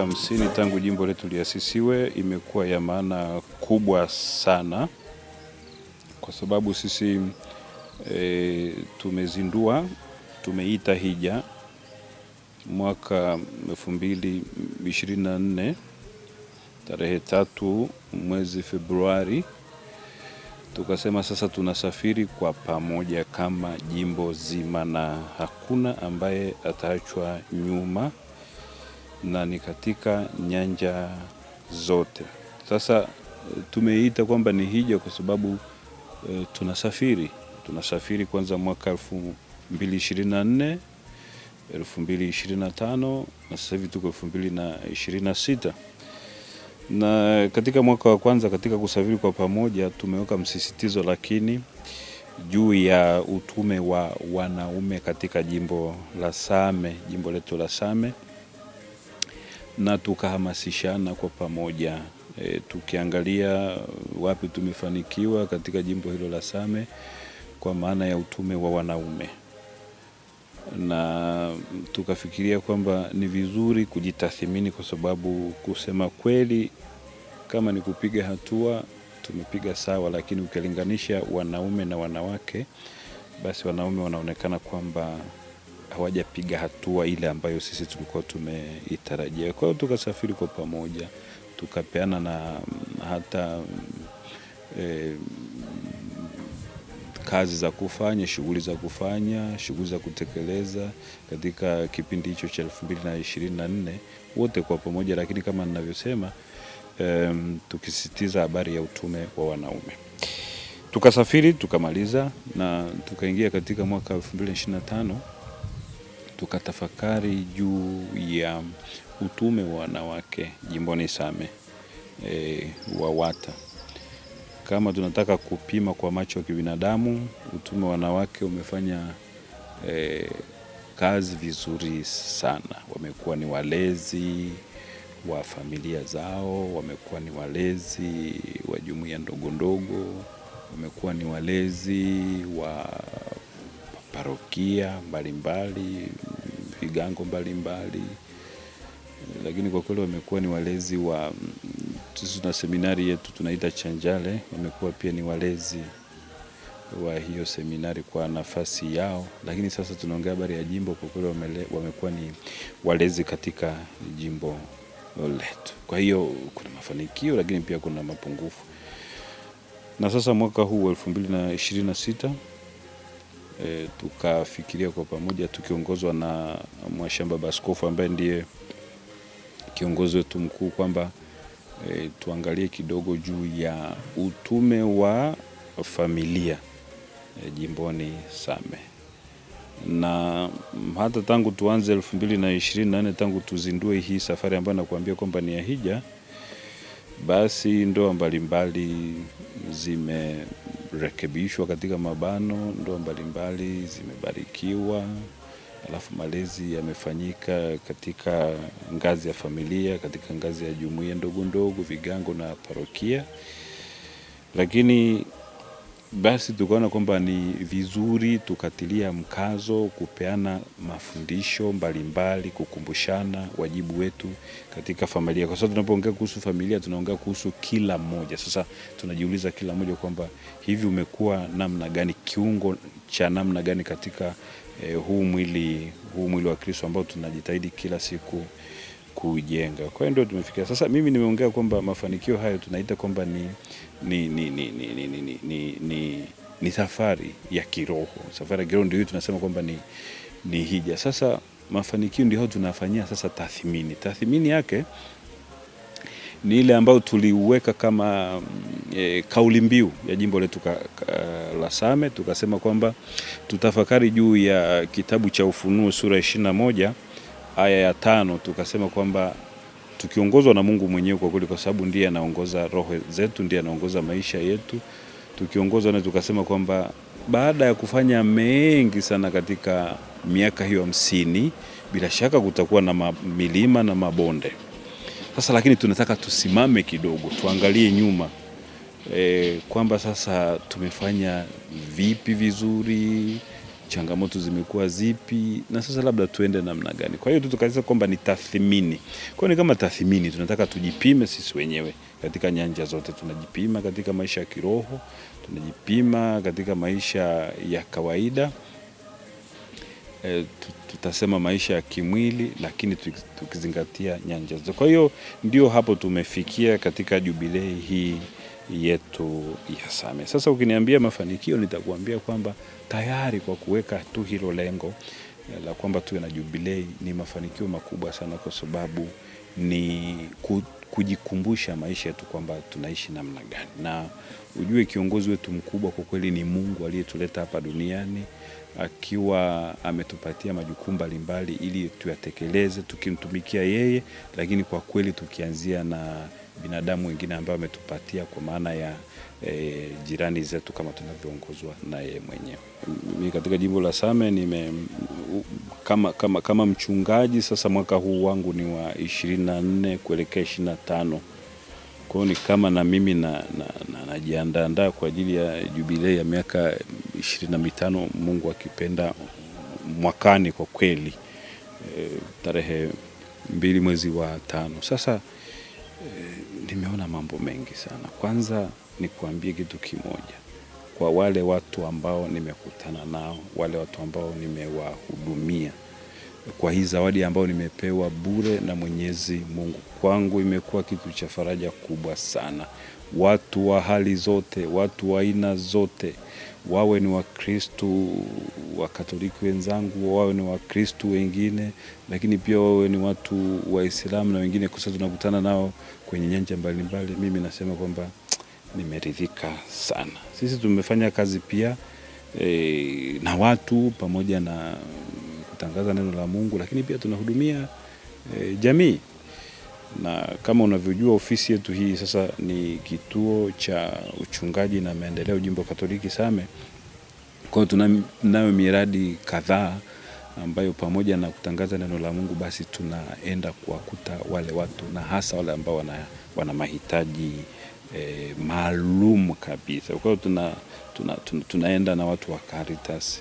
50 tangu jimbo letu liasisiwe imekuwa ya maana kubwa sana, kwa sababu sisi tumeita hija mwaka 2024 tarehe 3 mwezi Februari. Tukasema sasa tunasafiri kwa pamoja kama jimbo zima na hakuna ambaye ataachwa nyuma, na ni katika nyanja zote. Sasa tumeita kwamba ni hija kwa sababu tunasafiri kwanza mwaka 2024, 2025 na sasa hivi tuko 2026. Na katika mwaka wa kwanza katika kusafiri kwa pamoja tumeweka msisitizo lakini juu ya utume wa wanaume katika jimbo letu la Same, na tukahamasishana kwa pamoja. Tukiangalia wapi tumefanikiwa katika jimbo hilo la Same kwa maana ya utume wa wanaume, na tukafikiria kwamba ni vizuri kujitathmini, kwa sababu kusema kweli kama ni kupiga hatua tumepiga sawa, lakini ukilinganisha wanaume na wanawake, basi wanaume wanaonekana kwamba hawajapiga hatua ile ambayo sisi tulikuwa tumeitarajia. Kwa hiyo tukasafiri kwa pamoja, tukapeana na hata kazi za kufanya, shughuli za kutekeleza katika kipindi hicho cha 2024 wote kwa pamoja, lakini kama ninavyosema tukisisitiza habari ya utume wa wanaume. Tukasafiri tukamaliza na tukaingia katika mwaka 2025, tukatafakari juu ya utume wa wanawake jimboni Same WAWATA. Kama tunataka kupima kwa macho ya kibinadamu, utume wa wanawake umefanya kazi vizuri sana. Wamekuwa ni walezi wa familia zao, wamekuwa ni walezi wa jumuiya ndogo ndogo, wamekuwa ni walezi wa parokia mbalimbali, vigango mbalimbali, lakini kwa kweli wamekuwa ni walezi wa tuna seminari yetu tunaita Chanjale, wamekuwa pia ni walezi wa hiyo seminari kwa nafasi yao. Lakini sasa tunaongea habari ya jimbo, kwa kweli wamekuwa ni walezi katika jimbo letu. Kwa hiyo kuna mafanikio lakini pia kuna mapungufu. Na sasa mwaka huu 2026 tukafikiria kwa pamoja tukiongozwa na Mwashamba Baskofu ambaye ndiye kiongozi wetu mkuu kwamba tuangalie kidogo juu ya utume wa familia jimboni Same. Na hata tangu tuanze 2024, tangu tuzindue hii safari ambayo nakuambia kwamba ni ya hija, basi ndoa mbalimbali zimerekebishwa katika mabano, ndoa mbalimbali zimebarikiwa, alafu malezi yamefanyika katika ngazi ya familia, katika ngazi ya jumuiya ndogo ndogo, vigango na parokia. Lakini basi tukaona kwamba ni vizuri tukatilia mkazo kupeana mafundisho mbalimbali, kukumbushana wajibu wetu katika familia. Kwa sababu tunapoongea kuhusu familia tunaongea kuhusu kila mmoja. Sasa tunajiuliza kila mmoja kwamba hivi umekuwa namna gani, kiungo cha namna gani katika huu mwili wa Kristo ambao tunajitahidi kila siku kujenga. Kwa hiyo ndio tumefikia. Sasa mimi nimeongea kwamba mafanikio hayo tunaita kwamba ni safari ya kiroho. Safari ya kiroho ndio tunasema kwamba ni hija. Sasa mafanikio ndio tunafanyia sasa tathmini. Tathmini yake ni ile ambayo tuliweka kama kauli mbiu ya jimbo letu la Same. Tukasema kwamba tutafakari juu ya kitabu cha Ufunuo sura 21 aya ya 5. Tukasema kwamba tukiongozwa na Mungu mwenyewe kwa kweli, kwa sababu ndiye anaongoza roho zetu, ndiye anaongoza maisha yetu. Tukiongozwa na tukasema kwamba baada ya kufanya mengi sana katika miaka hiyo 50, bila shaka kutakuwa na milima na mabonde. Sasa lakini tunataka tusimame kidogo, tuangalie nyuma kwamba sasa tumefanya vipi vizuri, changamoto zimekuwa zipi, na sasa labda tuende namna gani. Kwa hiyo tukasema kwamba ni tathmini. Kwa hiyo ni kama tathmini, tunataka tujipime sisi wenyewe katika nyanja zote. Tunajipima katika maisha ya kiroho, tunajipima katika maisha ya kawaida, tutasema maisha ya kimwili, lakini tukizingatia nyanja zote. Kwa hiyo ndio hapo tumefikia katika jubilei hii yetu ya Same. Sasa ukiniambia mafanikio, nitakuambia kwamba tayari kwa kuweka tu hilo lengo la kwamba tuwe na jubilei ni mafanikio makubwa sana, kwa sababu ni kujikumbusha maisha yetu kwamba tunaishi namna gani. Na ujue kiongozi wetu mkubwa kwa kweli ni Mungu aliyetuleta hapa duniani, akiwa ametupatia majukumu mbalimbali ili tuyatekeleze tukimtumikia yeye, lakini kwa kweli tukianzia na binadamu wengine ambao ametupatia kwa maana ya jirani zetu kama tunavyoongozwa na yeye mwenyewe. Mimi katika jimbo la Same kama mchungaji sasa, mwaka huu wangu ni wa 24 kuelekea 25. Kwa hiyo ni kama na mimi najiandaa kwa ajili ya jubilei ya miaka 25, Mungu akipenda, mwakani kwa kweli, tarehe 2 mwezi wa 5. Sasa nimeona mambo mengi sana. Kwanza ni kuambia kitu kimoja, kwa wale watu ambao nimekutana nao, wale watu ambao nimewahudumia, kwa hii zawadi ambao nimepewa bure na Mwenyezi Mungu, kwangu imekuwa kitu cha faraja kubwa sana. Watu wa hali zote, watu wa aina zote, wawe ni Wakristo wa Katoliki wenzangu, wawe ni Wakristo wengine, lakini pia wawe ni watu Waislamu na wengine, kwa sababu tunakutana nao kwenye nyanja mbalimbali. Mimi nasema kwamba nimeridhika sana. Sisi tumefanya kazi pia na watu pamoja na kutangaza neno la Mungu, lakini pia tunahudumia jamii. Na kama unavyojua ofisi yetu hii sasa ni kituo cha uchungaji na maendeleo jimbo Katoliki Same. Kwa hiyo tunayo miradi kadhaa ambayo pamoja na kutangaza neno la Mungu, basi tunaenda kuwakuta wale watu, na hasa wale ambao wana mahitaji maalum kabisa. Kwa hiyo tunaenda na watu wa Caritas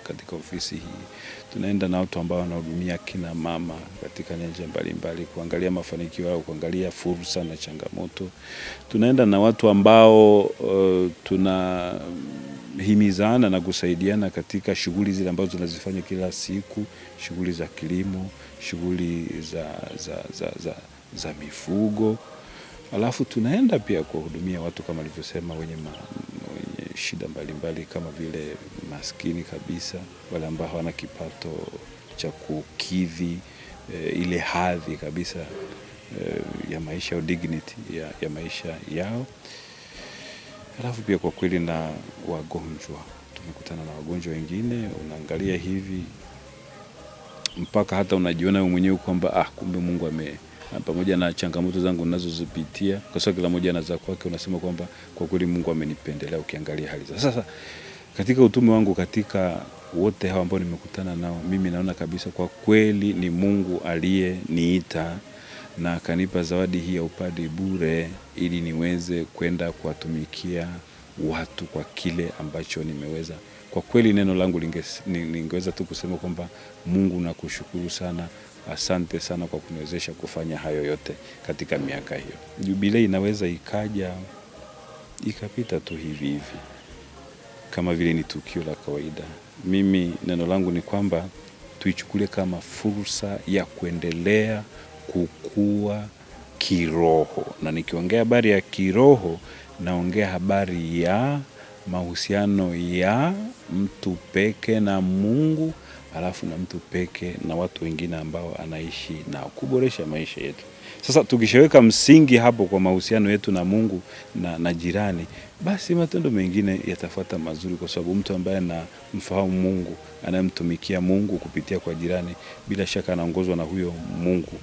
katika ofisi hii. Tunaenda na watu ambao wanahudumia kina mama katika nyanja mbalimbali, kuangalia mafanikio yao, kuangalia fursa na changamoto. Tunaenda na watu ambao tunahimizana na kusaidiana katika shughuli zile ambazo tunazifanya kila siku, shughuli za kilimo, shughuli za mifugo. Alafu tunaenda pia kuhudumia watu kama nilivyosema, wenye shida mbalimbali, kama vile maskini kabisa, wale ambao hawana kipato cha kukidhi ile hadhi kabisa ya maisha, dignity ya maisha yao. Alafu pia kwa kweli na wagonjwa, tumekutana na wagonjwa wengine, unaangalia hivi mpaka hata unajiona wewe mwenyewe kwamba kumbe Mungu pamoja na changamoto zangu ninazozipitia, kwa sababu kila mmoja anaza kwake, unasema kwamba kwa kweli Mungu amenipendelea. Ukiangalia hali sasa katika utume wangu, katika wote hao ambao nimekutana nao, mimi naona kabisa kwa kweli ni Mungu aliyeniita na akanipa zawadi hii ya upadi bure, ili niweze kwenda kuwatumikia watu kwa kile ambacho nimeweza. Kwa kweli neno langu ningeweza tu kusema kwamba Mungu, nakushukuru sana, asante sana kwa kuniwezesha kufanya hayo yote katika miaka hiyo. Jubilei inaweza ikapita tu hivi hivi kama vile ni tukio la kawaida. Mimi neno langu ni kwamba tuichukulie kama fursa ya kuendelea kukua kiroho, na nikiongea habari ya kiroho naongea habari ya mahusiano ya mtu peke na Mungu, alafu na mtu peke na watu wengine ambao anaishi nao, kuboresha maisha yetu. Sasa tukishaweka msingi hapo kwa mahusiano yetu na Mungu na jirani, basi matendo mengine yatafuata mazuri, kwa sababu mtu ambaye anamfahamu Mungu, anayemtumikia Mungu kupitia kwa jirani, bila shaka anaongozwa na huyo Mungu,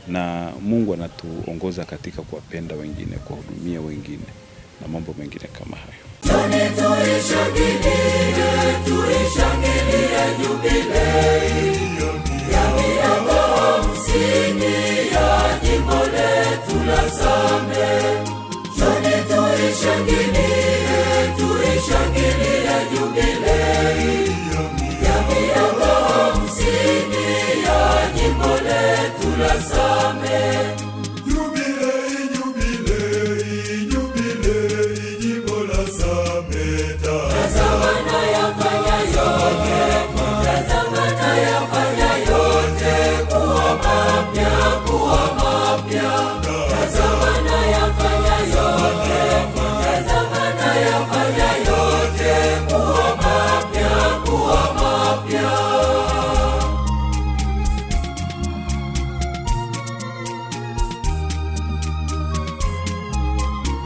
na Mungu anatuongoza katika kuwapenda wengine, kuwahudumia wengine na mambo mengine kama hayo. Tuishangilie jubilei ya miaka 50 ya jimbo letu la Same.